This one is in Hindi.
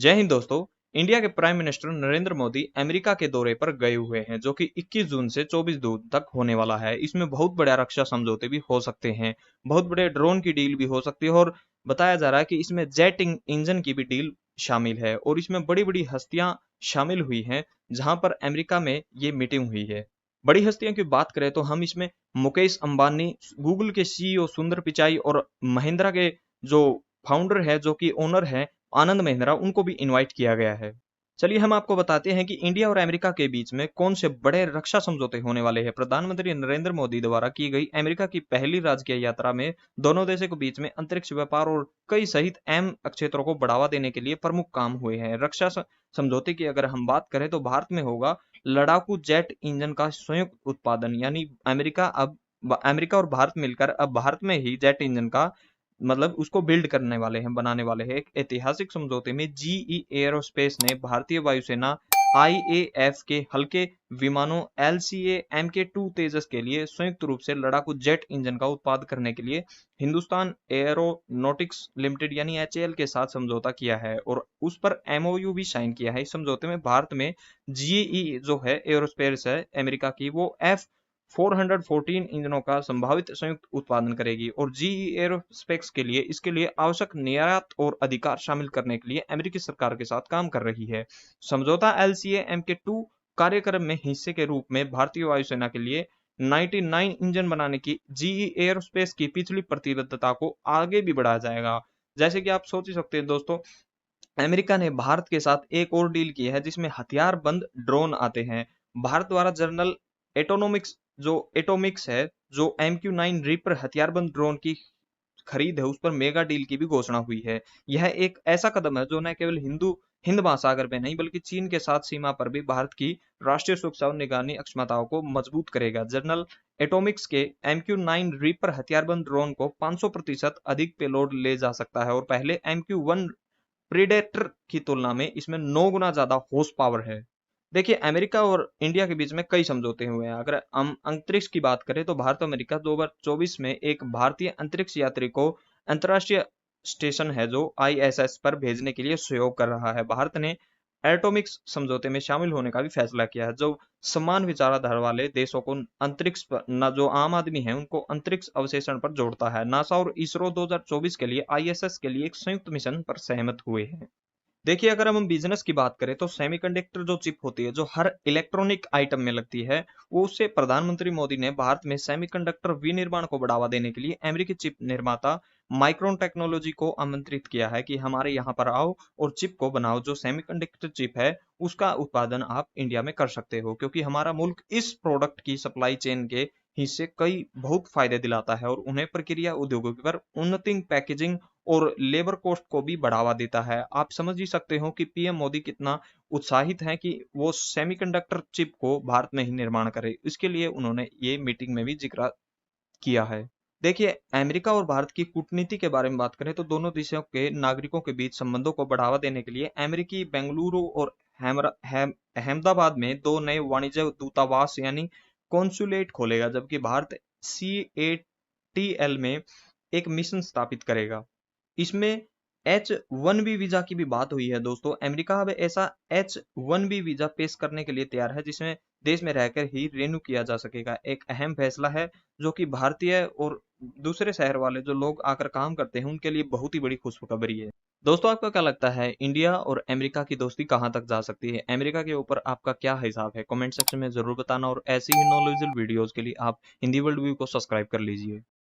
जय हिंद दोस्तों। इंडिया के prime minister Narendra Modi America के दौरे पर गए हुए हैं, जो कि 21 जून से 24 जून तक होने वाला है। इसमें बहुत बड़ा रक्षा समझौते भी हो सकते हैं, बहुत बड़े ड्रोन की डील भी हो सकती है और बताया जा रहा है कि इसमें जेट इंजन की भी डील शामिल है और इसमें बड़ी बड़ी हस्तियां शामिल हुई हैं। जहां पर अमेरिका में ये मीटिंग हुई है। बड़ी हस्तियों की बात करें तो हम इसमें मुकेश अंबानी, गूगल के सीईओ सुंदर पिचाई और महिंद्रा के जो फाउंडर है, जो कि ओनर है आनंद महिंद्रा, उनको भी इनवाइट किया गया है। चलिए हम आपको बताते हैं कि इंडिया और अमेरिका के बीच में कौन से बड़े रक्षा समझौते होने वाले हैं। प्रधानमंत्री नरेंद्र मोदी द्वारा की गई अमेरिका की पहली राजकीय यात्रा में दोनों देशों के बीच में अंतरिक्ष व्यापार और कई सहित अहम क्षेत्रों को बढ़ावा देने के लिए प्रमुख काम हुए हैं। रक्षा समझौते की अगर हम बात करें तो भारत में होगा लड़ाकू जेट इंजन का संयुक्त उत्पादन, यानी अमेरिका और भारत मिलकर अब भारत में ही जेट इंजन का मतलब उसको बिल्ड करने वाले हैं, बनाने वाले हैं। एक ऐतिहासिक समझौते में जीई एयरोस्पेस ने भारतीय वायुसेना आईएएफ के हल्के विमानों एलसीए एमके 2 तेजस के लिए संयुक्त रूप से लड़ाकू जेट इंजन का उत्पादन करने के लिए हिंदुस्तान एरोनॉटिक्स लिमिटेड यानी एचएएल के साथ समझौता किया है और उस पर एमओयू भी साइन किया है। इस समझौते में भारत में जीई जो है एरोस्पेस है अमेरिका की, वो F414 इंजनों का संभावित संयुक्त उत्पादन करेगी और जीई एरोस्पेस के लिए इसके लिए आवश्यक निर्यात और अधिकार शामिल करने के लिए अमेरिकी सरकार के साथ काम कर रही है। समझौता एलसीए एमके 2 कार्यक्रम में हिस्से के रूप में भारतीय वायुसेना के लिए 99 इंजन बनाने की जीई एरोस्पेस की पिछली प्रतिबद्धता को आगे भी बढ़ाया जाएगा। जैसे कि आप सोच ही सकते हैं दोस्तों, अमेरिका ने भारत के साथ एक और डील की है जिसमें हथियार बंद ड्रोन आते हैं। भारत द्वारा जनरल एटोमिक्स है, जो MQ-9 रीपर हथियारबंद ड्रोन की खरीद है, उस पर मेगा डील की भी घोषणा हुई है। यह एक ऐसा कदम है जो न केवल हिंद महासागर में नहीं बल्कि चीन के साथ सीमा पर भी भारत की राष्ट्रीय सुरक्षा और निगरानी अक्षमताओं को मजबूत करेगा। जनरल एटोमिक्स के MQ-9 रीपर हथियारबंद ड्रोन को 500% अधिक पेलोड ले जा सकता है और पहले MQ-1 प्रीडेटर की तुलना में इसमें 9 गुना ज्यादा हॉर्स पावर है। देखिए, अमेरिका और इंडिया के बीच में कई समझौते हुए हैं। अगर हम अंतरिक्ष की बात करें तो भारत और अमेरिका 2024 में एक भारतीय अंतरिक्ष यात्री को अंतरराष्ट्रीय स्टेशन है जो ISS पर भेजने के लिए सहयोग कर रहा है। भारत ने एटॉमिक्स समझौते में शामिल होने का भी फैसला किया है, जो समान विचारधारा वाले देशों को अंतरिक्ष पर न जो आम आदमी है उनको अंतरिक्ष अवशेषण पर जोड़ता है। नासा और इसरो 2024 के लिए ISS के लिए एक संयुक्त मिशन पर सहमत हुए हैं। देखिए, अगर हम बिजनेस की बात करें तो सेमीकंडक्टर जो चिप होती है, जो हर इलेक्ट्रॉनिक आइटम में लगती है, वो उससे प्रधानमंत्री मोदी ने भारत में सेमीकंडक्टर विनिर्माण को बढ़ावा देने के लिए अमेरिकी चिप निर्माता माइक्रोन टेक्नोलॉजी को आमंत्रित किया है कि हमारे यहाँ पर आओ और चिप को बनाओ। जो सेमीकंडक्टर चिप है उसका उत्पादन आप इंडिया में कर सकते हो, क्योंकि हमारा मुल्क इस प्रोडक्ट की सप्लाई चेन के हिस्से कई बहुत फायदे दिलाता है और उन्हें प्रक्रिया उद्योगों पर उन्नति, पैकेजिंग और लेबर कॉस्ट को भी बढ़ावा देता है। आप समझ ही सकते हो कि पीएम मोदी कितना उत्साहित हैं कि वो सेमीकंडक्टर चिप को भारत में ही निर्माण करे। इसके लिए उन्होंने ये मीटिंग में भी जिक्र किया है। देखिए, अमेरिका और भारत की कूटनीति के बारे में बात करें तो दोनों देशों के नागरिकों के बीच संबंधों को बढ़ावा देने के लिए अमेरिकी बेंगलुरु और अहमदाबाद में 2 नए वाणिज्य दूतावास यानी कॉन्सुलेट खोलेगा, जबकि भारत CATL में एक मिशन स्थापित करेगा। इसमें H1B वीजा की भी बात हुई है दोस्तों। अमेरिका अब ऐसा H1B वीजा पेश करने के लिए तैयार है जिसमें देश में रहकर ही रिन्यू किया जा सकेगा। एक अहम फैसला है जो कि भारतीय और दूसरे शहर वाले जो लोग आकर काम करते हैं उनके लिए बहुत ही बड़ी खुशखबरी है। दोस्तों, आपको क्या लगता है इंडिया और अमेरिका की दोस्ती कहां तक जा सकती है? अमेरिका के ऊपर आपका क्या हिसाब है? कमेंट सेक्शन में जरूर बताना और ऐसी ही नॉलेजेबल वीडियोस के लिए आप हिंदी वर्ल्ड व्यू को सब्सक्राइब कर लीजिए।